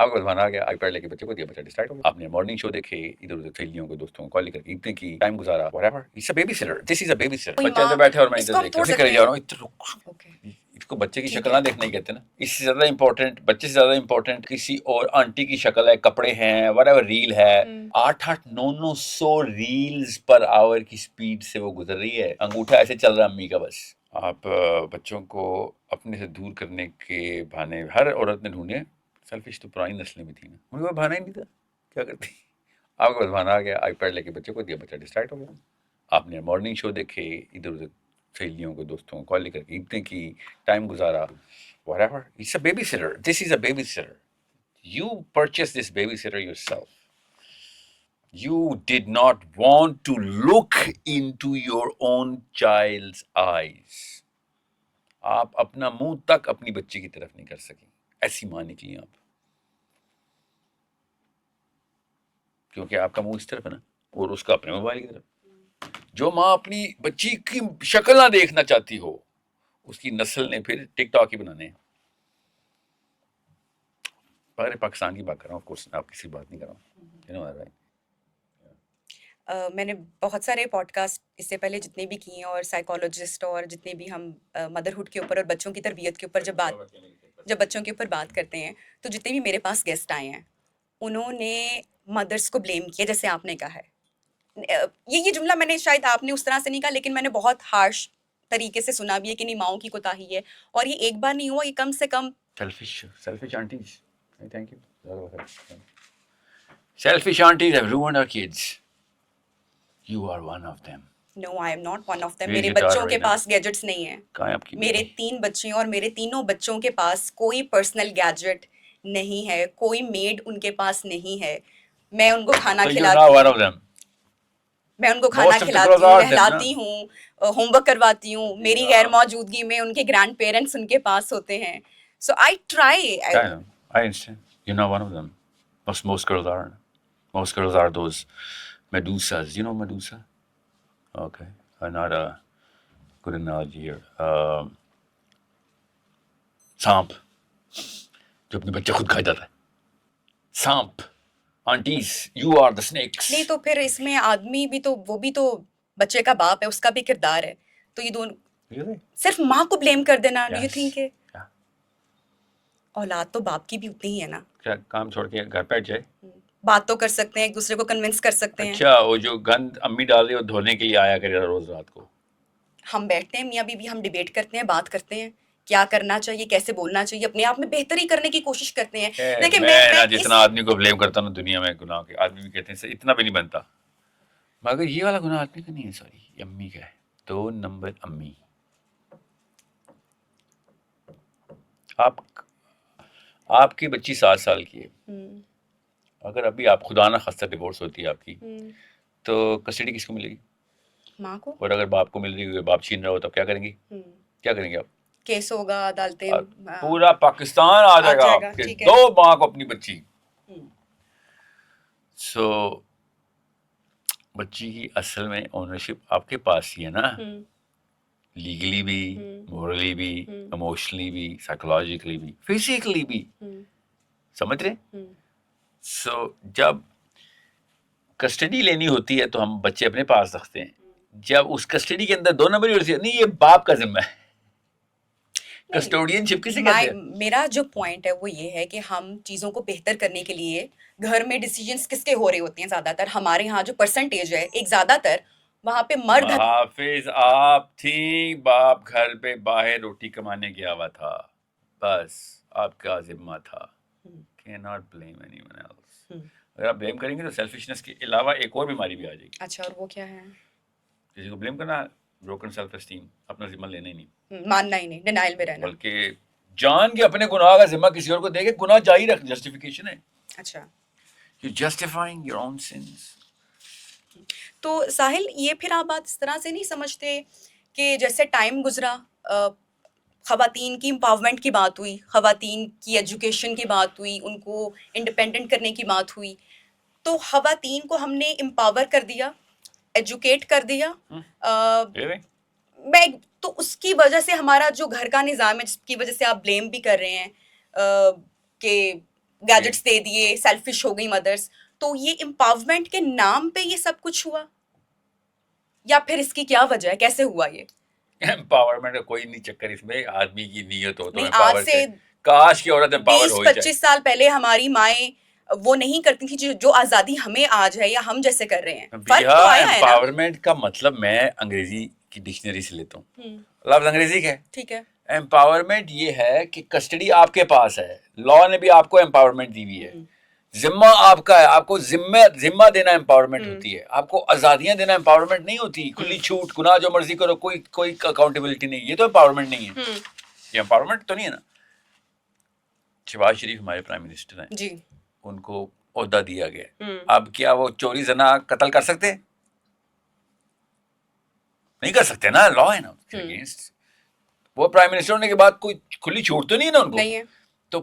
آپ کو بتانا آ گیا آئی پیڈ لے کے بچے کو دیا, بچہ ڈسٹریکٹ ہو گیا. آپ نے مارننگ شو دیکھے, ادھر ادھر سہیلیوں کو دوستوں کو کال لے کر کے اتنے کی ٹائم گزارا, whatever. It's a babysitter. This is a babysitter. بچہ ادھر بیٹھے اور میں ادھر دیکھ رہا جا رہا ہوں. اس کو بچے کی شکل نہ دیکھنا ہی کہتے ہیں نا. اس سے زیادہ امپورٹنٹ, بچے سے زیادہ امپورٹنٹ کسی اور آنٹی کی شکل ہے, کپڑے ہیں, whatever, ریل ہے. 800-900 ریلز پر آور کی سپیڈ سے وہ گزر رہی ہے, انگوٹھا ایسے چل رہا ہے امی کا بس. آپ بچوں کو اپنے سے دور کرنے کے بہانے ہر عورت نے ڈھونڈے. سیلفش تو پرانی نسلیں بھی تھیں نا, ان کو بہانا ہی نہیں تھا, کیا کرتی. آپ کو بہانا آ گیا آئی پیڈ لے کے بچے کو دیا, بچہ ڈسٹریکٹ ہو گیا. آپ نے مارننگ شو دیکھے, ادھر ادھر سہیلیوں کو دوستوں کو کال لے کر کے اتنے کی ٹائم گزارا, whatever. It's a babysitter. This is a babysitter. You purchased this babysitter yourself. You did not want to look into your own child's eyes. آپ اپنا منہ تک اپنی بچی کی طرف نہیں کر سکیں, ایسی ماں نکلی آپ, کیونکہ آپ کا منہ اس طرف ہے نا اور اس کا اپنے موبائل کی طرف. جو ماں اپنی بچی کی شکل نہ دیکھنا چاہتی ہو, اس کی نسل نے پھر ٹک ٹاک ہی بنانے ہیں. پاکستان کی بات کر رہا ہوں, آف کورس آپ کسی بات نہیں کر رہا ہوں. میں نے بہت سارے پوڈ کاسٹ اس سے پہلے جتنے بھی کیے ہیں, اور سائیکالوجسٹ اور جتنے بھی ہم مدرہڈ کے اوپر اور بچوں کی تربیت کے اوپر جب بچوں کے اوپر بات کرتے ہیں, تو جتنے بھی میرے پاس گیسٹ آئے ہیں انہوں نے مدرس کو بلیم کیا, جیسے آپ نے کہا ہے. یہ جملہ میں نے, شاید آپ نے اس طرح سے نہیں کہا, لیکن میں نے بہت ہارش طریقے سے سنا بھی ہے کہ نہیں, ماؤں کی کوتاہی ہے. اور یہ ایک بار نہیں ہوا, یہ کم سے کم Selfish aunties. Thank you. Selfish aunties have ruined our kids. You are one of them. No, I am not one of them. میرے بچوں کے پاس گیجٹس نہیں ہیں. کہاں ہے آپ کی؟ میرے 3 بچے ہیں اور میرے تینوں بچوں کے پاس کوئی پرسنل گیجٹ نہیں ہے, کوئی میڈ ان کے پاس نہیں ہے. میں ان کو کھانا کھلاتی ہوں, میں ان کو کھانا کھلاتی ہوں, نہلاتی ہوں, ہوم ورک کرواتی ہوں. میری غیر موجودگی میں ان کے گرینڈ پیرنٹس ان کے پاس ہوتے ہیں. So I try. I understand. You're not one of them. Most girls aren't. Most girls are those Medusas. You know Medusa? Okay. Not a good analogy here. سانپ جو اپنے بچے خود کھا جاتا ہے. سانپ. Aunties, you are the snakes. نہیں تو پھر اس میں آدمی بھی تو, وہ بھی تو بچے کا باپ ہے, اس کا بھی کردار ہے. تو یہ دونوں صرف ماں کو بلیم کر دینا, ڈو یو تھنک کہ اولاد تو باپ کی بھی اتنی ہی ہے نا. کیا کام چھوڑ کے گھر بیٹھ جائے, بات تو کر سکتے ہیں, ایک دوسرے کو کنونس کر سکتے ہیں. اچھا, وہ جو گند امی ڈال رہی ہے وہ دھونے کے لیے آیا کرے روز رات کو. ہم بیٹھتے ہیں میاں بیوی, ہم ڈیبیٹ کرتے ہیں, بات کرتے ہیں, کیا کرنا چاہیے, کیسے بولنا چاہیے, اپنے آپ میں بہتری کرنے کی کوشش کرتے ہیں. دیکھیں میں جتنا آدمی کو بلیم کرتا ہوں دنیا میں گناہ کے, آدمی بھی کہتے ہیں اتنا بھی نہیں بنتا, مگر یہ والا گناہ آدمی کا نہیں ہے, سوری یہ امی کا ہے. 2 نمبر امی. آپ کی بچی 7 سال کی ہے, اگر ابھی آپ خدا نہ خواستہ ڈیورس ہوتی ہے آپ کی, تو کسٹڈی کس کو ملے گی؟ ماں کو. اور اگر باپ کو مل رہی ہے, باپ چھین رہا ہو, تو کیا کریں گی, کیا کریں گے آپ؟ کیس ہوگا, عدالتیں, پورا پاکستان آ جائے گا آپ کے, دو ماں کو اپنی بچی. سو بچی کی اصل میں اونرشپ آپ کے پاس ہی ہے نا, لیگلی بھی, مورلی بھی, ایموشنلی بھی, سائیکولوجیکلی بھی, فزیکلی بھی. سمجھ رہے؟ سو جب کسٹڈی لینی ہوتی ہے تو ہم بچے اپنے پاس رکھتے ہیں. جب اس کسٹڈی کے اندر 2 نمبر ہوتی ہے, نہیں یہ باپ کا ذمہ ہے. کسٹوڈین شپ کسے کہتے ہیں؟ میرا جو پوائنٹ ہے وہ یہ ہے کہ ہم چیزوں کو بہتر کرنے کے لیے گھر میں ڈیسیجنس کس کے ہو رہے ہوتے ہیں زیادہ تر. ہمارے ہاں جو پرسنٹیج ہے ایک زیادہ تر, وہاں پہ مرد. حافظ آپ تھی, باپ گھر پہ باہر روٹی کمانے گیا ہوا تھا, بس آپ کا ذمہ تھا. cannot blame anyone else. اگر آپ بلیم کریں گے تو سیلفشنس کے علاوہ ایک اور بیماری بھی آ جائے گی. اچھا, اور وہ کیا ہے؟ کسی کو بلیم کرنا, بروکن سیلف اسٹیم, اپنا ذمہ لینا ہی نہیں, ماننا ہی نہیں, ڈینائل میں رہنا. بلکہ جان کے اپنے گناہ کا ذمہ کسی اور کو دے کے گناہ جاری رکھ, جسٹیفیکیشن ہے. اچھا, you justifying your own since. تو ساحل, یہ پھر آپ بات اس طرح سے نہیں سمجھتے کہ جیسے ٹائم گزرا, خواتین کی امپاورمنٹ کی بات ہوئی, خواتین کی ایجوکیشن کی بات ہوئی, ان کو انڈیپینڈنٹ کرنے کی بات ہوئی, تو خواتین کو ہم نے امپاور کر دیا, ایجوکیٹ کر دیا, میں تو اس کی وجہ سے ہمارا جو گھر کا نظام ہے, جس کی وجہ سے آپ بلیم بھی کر رہے ہیں کہ گیجٹس دے دیے, سیلفش ہو گئی مدرس. تو یہ امپاورمنٹ کے نام پہ یہ سب کچھ ہوا, یا پھر اس کی کیا وجہ ہے, کیسے ہوا یہ؟ امپاورمنٹ کا کوئی نہیں چکر اس میں, آدمی کی نیت ہو تو نہیں, امپاور آج سے کاش کی عورت امپاور ہو ہی جائے. 20-25 سال پہلے ہماری مائیں وہ نہیں کرتی تھی جو آزادی ہمیں آج ہے یا ہم جیسے کر رہے ہیں. فرق تو آیا ہے نا. امپاورمنٹ کا مطلب میں انگریزی کی ڈکشنری سے لیتا ہوں, لفظ انگریزی کا ہے, ٹھیک ہے. امپاورمنٹ یہ ہے کہ کسٹڈی آپ کے پاس ہے, لا نے بھی آپ کو امپاورمنٹ دی ہوئی ہے, ذمہ آپ کا ہے, آپ کو ذمہ دینا امپاورمنٹ ہوتی ہے, آپ کو آزادیاں دینا امپاورمنٹ نہیں ہوتی. کھلی چھوٹ, گناہ جو مرضی کرو, کوئی اکاؤنٹیبلٹی نہیں, یہ تو امپاورمنٹ نہیں ہے. یہ امپاورمنٹ تو نہیں ہے نا. شہباز شریف ہمارے پرائم منسٹر ہیں جی, ان کو عہدہ دیا گیا, اب کیا وہ چوری زنا قتل کر سکتے؟ نہیں کر سکتے نا, لا ہے نا اگینسٹ. وہ پرائم منسٹر ہونے کے بعد کوئی کھلی چھوٹ تو نہیں ہے نا ان کو. نہیں ہے. تو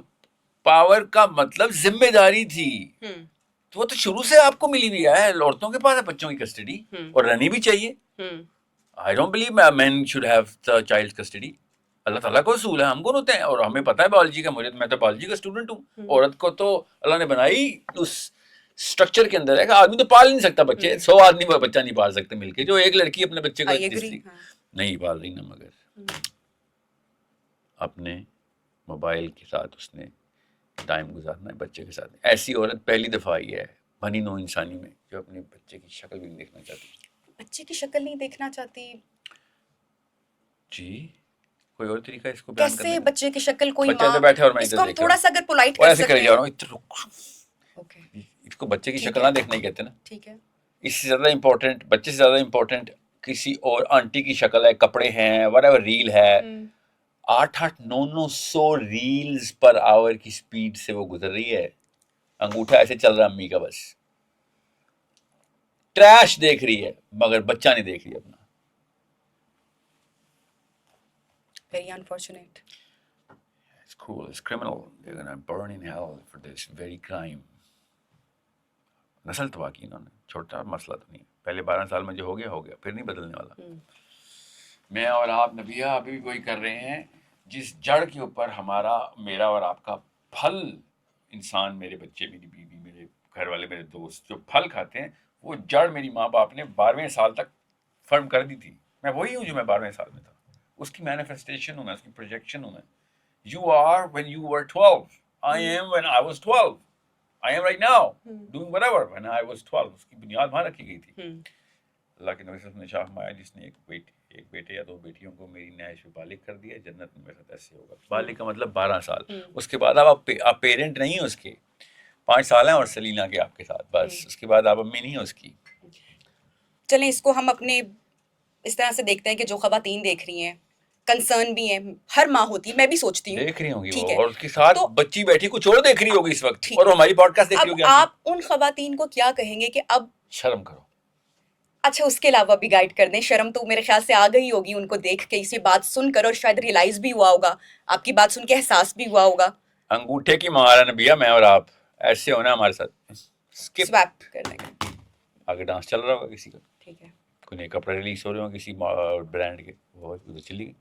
پاور کا مطلب ذمہ داری تھی, تو وہ تو شروع سے آپ کو ملی ہوئی ہے. عورتوں کے پاس ہے بچوں کی کسٹڈی, اور رہنی بھی چاہیے. I don't believe men should have the child custody. Allah تعالیٰ کو اصول ہے, ہم کون ہوتے ہیں, اور ہمیں پتہ ہے بایولوجی کا, میں تو بایولوجی کا اسٹوڈنٹ ہوں. عورت کو تو اللہ نے بنائی اس اسٹرکچر کے اندر ہے کہ آدمی تو پال نہیں سکتا بچے, 100 آدمی بچہ نہیں پال سکتے مل کے. جو ایک لڑکی اپنے بچے کو نہیں پال رہی نا, مگر اپنے موبائل کے ساتھ اس نے ٹائم گزارنا ہے بچے کے ساتھ. ایسی عورت پہلی دفعہ آئی ہے بنی نو انسانی میں جو اپنے بچے کی شکل بھی نہیں دیکھنا چاہتی. بچے کی شکل نہیں دیکھنا چاہتی؟ جی, کوئی اور طریقہ اس کو بیان کرنے کیسے کا؟ بچے کی شکل کوئی بچہ ماں, تو بیٹھے اور میں اس کو ہم تھوڑا سا اگر پولائٹ کر ایسے سکتے کرے ہیں. جا رہا ہوں, اس کو بچے کی شکل نہ دیکھنا ہی کہتے ہیں نا. ٹھیک ہے. اس سے زیادہ امپورٹنٹ, بچے سے زیادہ امپورٹنٹ کسی اور آنٹی کی شکل ہے, کپڑے ہیں, whatever ریل ہے, 800-900 ریلز پر آور کی سپیڈ سے وہ گزر رہی ہے. انگوٹھا ایسے چل رہا ہے امی کا, بس ٹریش دیکھ رہی ہے مگر بچہ نہیں دیکھ رہی اپنا. Very unfortunate. It's cool, it's criminal. They're gonna burn in hell for this very crime. نسل تباہ کی انہوں نے, چھوٹا مسئلہ تو نہیں. پہلے 12 سال میں جو ہو گیا, پھر نہیں بدلنے والا. میں اور آپ نبیہ ابھی بھی وہی کر رہے ہیں جس جڑ کے اوپر میرا اور آپ کا پھل, انسان, میرے بچے, میری بیوی, میرے گھر والے, میرے دوست جو پھل کھاتے ہیں, وہ جڑ میری ماں باپ نے 12ویں سال تک فرم کر دی تھی. میں وہی ہوں جو میں 12ویں سال میں تھا. اس کی مینیفیسٹیشن ہوں میں, اس کی پروجیکشن ہوں میں. You are when you were 12. I am when I was 12. I am right now doing whatever when I was 12. اس کی بنیاد وہاں رکھی گئی تھی. اللہ کے نبی صلی اللہ علیہ وسلم نے شاہ فرمایا جس نے ایک بیٹے یا 2 بیٹیوں کو میری نعش میں بالغ کر دیا, جنت میں میرے ساتھ ایسے ہوگا. بالغ کا مطلب 12 سال. اس کے بعد آپ پیرنٹ نہیں ہیں اس کے, 5 سال ہیں اور سلینا کے آپ کے ساتھ, بس. اس کے بعد آپ امی نہیں ہیں اس کی. چلیں اس کو ہم اپنے اس طرح سے دیکھتے ہیں کہ جو خواتین دیکھ رہی ہیں, کنسرن بھی ہیں, ہر ماں ہوتی ہے, میں بھی سوچتی ہوں دیکھ رہی ہوں گی وہ, اور اس کے ساتھ بچی بیٹھی کچھ اور دیکھ رہی ہوگی اس وقت, اور ہماری پوڈ کاسٹ دیکھ رہی ہوگی. آپ ان خواتین کو کیا کہیں گے کہ اب شرم کرو؟ اچھا اس کے علاوہ بھی گائیڈ کر دیں. شرم تو میرے خیال سے آ گئی ہوگی ان کو دیکھ کے, اسی بات سن کر, اور شاید ریئلائز بھی ہوا ہوگا, آپ کی بات سن کے احساس بھی ہوا ہوگا. انگوٹھے کی مہارا نبیہ, میں اور آپ ایسے ہونا ہمارے ساتھ سویپ کر دیں گے. آگے ڈانس چل رہا ہوگا کسی کا, ٹھیک ہے, کوئی نئے کپڑے ریلیز ہو رہے ہوں کسی برانڈ کے, وہ ادھر چلی گئی.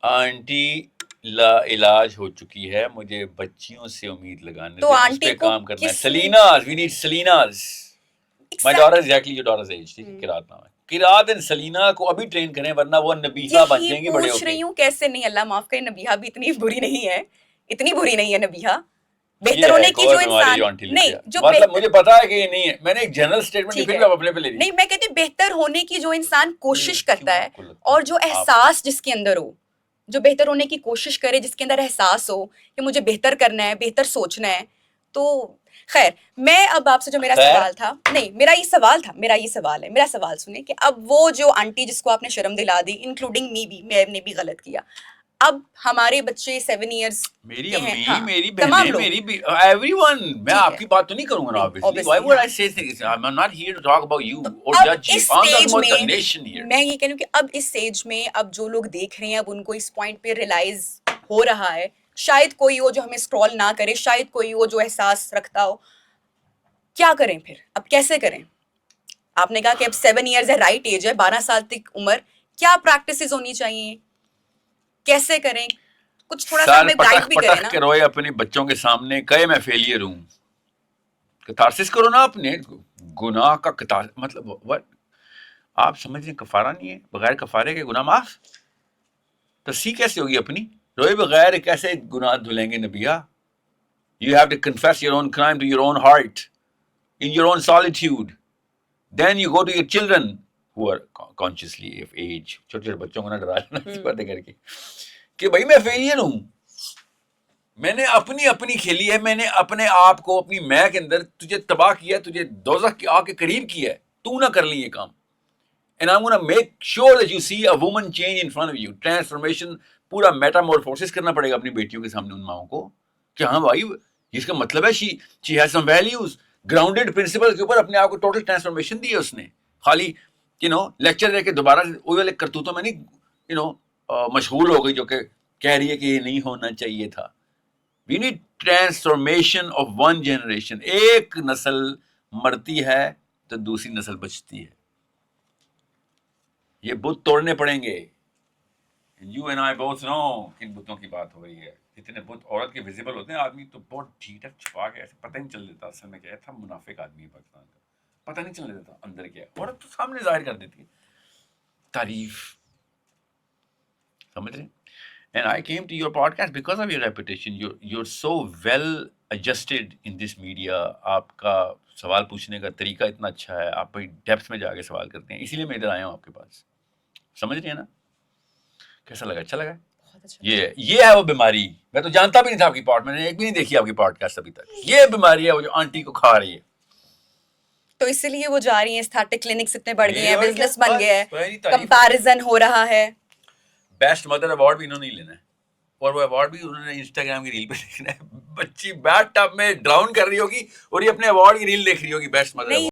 آنٹی لا علاج ہو چکی ہے, مجھے بچیوں سے امید لگانے تو اس پہ کام کرنا ہے. سلیناز, وی نیڈ سلیناز. My daughter exactly your daughter's age, ٹھیک ہے, قرات نام ہے. قرات اینڈ سلینا کو ابھی ٹرین کریں ورنہ وہ نبیہہ بن جائیں گی بڑے ہو کے. پوچھ رہی ہوں کیسے نہیں, اللہ معاف کرے, نبیہہ بھی اتنی بری نہیں ہے, اتنی بری نہیں ہے نبیہہ. بہتر ہونے کی جو انسان نہیں, جو مطلب مجھے پتا ہے کہ یہ نہیں ہے, میں نے ایک جنرل اسٹیٹمنٹ پھر بھی آپ اپنے پہ لے رہی. نہیں, میں کہتی ہوں بہتر ہونے کی جو انسان کوشش کرتا ہے, اور جو احساس جس کے اندر ہو, جو بہتر ہونے کی کوشش کرے, جس کے اندر احساس ہو کہ مجھے بہتر کرنا ہے, بہتر سوچنا ہے. تو خیر, میں اب آپ سے جو میرا سوال تھا, نہیں میرا یہ سوال ہے, میرا سوال سنیں کہ اب وہ جو آنٹی جس کو آپ نے شرم دلا دی, انکلوڈنگ می بھی, میں نے بھی غلط کیا, اب ہمارے بچے 7 ایئرس میری امی, میری بہنیں, میری ایوری ون, میں آپ کی بات تو نہیں کروں گا obviously. Why would I say things? I'm not here to talk about you or judge you. I'm talking about the nation here. میں یہ کہہ رہی ہوں کہ اب اس اسٹیج میں, اب جو لوگ دیکھ رہے ہیں, اب ان کو اس پوائنٹ پہ ریئلائز ہو رہا ہے, شاید کوئی ہو جو ہمیں اسکرول نہ کرے, شاید کوئی ہو جو احساس رکھتا ہو, کیا کریں پھر, اب کیسے کریں؟ آپ نے کہا کہ اب 7 ایئرز ہے, رائٹ ایج ہے, 12 سال تک عمر, کیا پریکٹسز ہونی چاہیے, کیسے کریں؟ کچھ تھوڑا سا ہمیں گائیڈ پٹخ بھی کرے پٹخ نا. کے روئے اپنے بچوں کے سامنے کہے میں فیلئر ہوں. کتارسس کرو نا اپنے گناہ کا مطلب what؟ آپ سمجھ رہے کفارہ نہیں ہے, بغیر کفارے کے گناہ معاف. تصحیح کیسے ہوگی اپنی؟ روئے بغیر کیسے گناہ دھلیں گے Nabiha? You have to confess your own crime to your own heart, in your own solitude. Then you go to your children who are consciously of age. چھوٹے چھوٹے بچوں کو نہ ڈرانا ایسی باتیں کر کے کہ بھائی میں فیلئر ہوں, میں نے اپنی کھیلی ہے, میں نے اپنے آپ کو اپنی میں کے اندر تجھے تباہ کیا ہے, تجھے دوزخ کی آگ کے قریب کیا ہے, تو نہ کر لی یہ کام. And I'm going to make sure that you see a woman change in front of you. Transformation, پورا میٹامورفوسس کرنا پڑے گا اپنی بیٹیوں کے سامنے ان ماؤں کو کہ ہاں بھائی اس کا مطلب ہے she has some values, grounded principles کے اوپر اپنے آپ کو ٹوٹل ٹرانسفارمیشن دی ہے اس نے. خالی لیکچر دے کے دوبارہ وہی والے کرتوتوں میں نہیں مشغول ہو گئی جو کہ کہہ رہی ہے کہ یہ نہیں ہونا چاہیے تھا. We need transformation of one generation. ایک نسل مرتی ہے تو دوسری نسل بچتی ہے. یہ بت توڑنے پڑیں گے. You and I both know کن بتوں کی بات ہو رہی ہے. اتنے بت عورت کے ویزیبل ہوتے ہیں, آدمی تو بہت ڈھیٹا چھپا کے ایسے پتہ نہیں چل دیتا اصل میں کیا تھا. منافق آدمی ہے پاکستان کا, پتہ نہیں چل دیتا اندر کیا ہے. عورت تو سامنے ظاہر کر دیتی ہے تعریف, سمجھ رہے ہیں. And I came to your podcast because of your reputation. You're so well adjusted in this media. آپ کا سوال پوچھنے کا طریقہ اتنا اچھا ہے, آپ بڑی ڈیپتھ میں جا کے سوال کرتے ہیں, اسی لیے میں ادھر آیا ہوں آپ کے پاس. سمجھ رہی ہیں نا؟ کیسا لگا؟ اچھا لگا؟ یہ ہے وہ بیماری. میں تو جانتا بھی نہیں تھا آپ کی میں نے ایک بھی نہیں دیکھی آپ کی پوڈ کاسٹ ابھی تک. یہ بیماری ہے وہ جو آنٹی کو کھا رہی ہے. تو اسی لیے وہ جا رہی ہیں, اسٹیٹک کلینکس اتنے بڑھ گئے ہیں, بزنس بن گیا ہے, کمپیریزن ہو رہا ہے. بیسٹ مدر ایوارڈ بھی انہوں نے لینا ہے, اور وہ ایوارڈ بھی انہوں نے انسٹاگرام کی ریل پہ دیکھنا ہے. بچی بیٹ ٹب میں ڈراؤن کر رہی ہوگی اور یہ اپنے ایوارڈ کی ریل دیکھ رہی ہوگی بیسٹ مدر.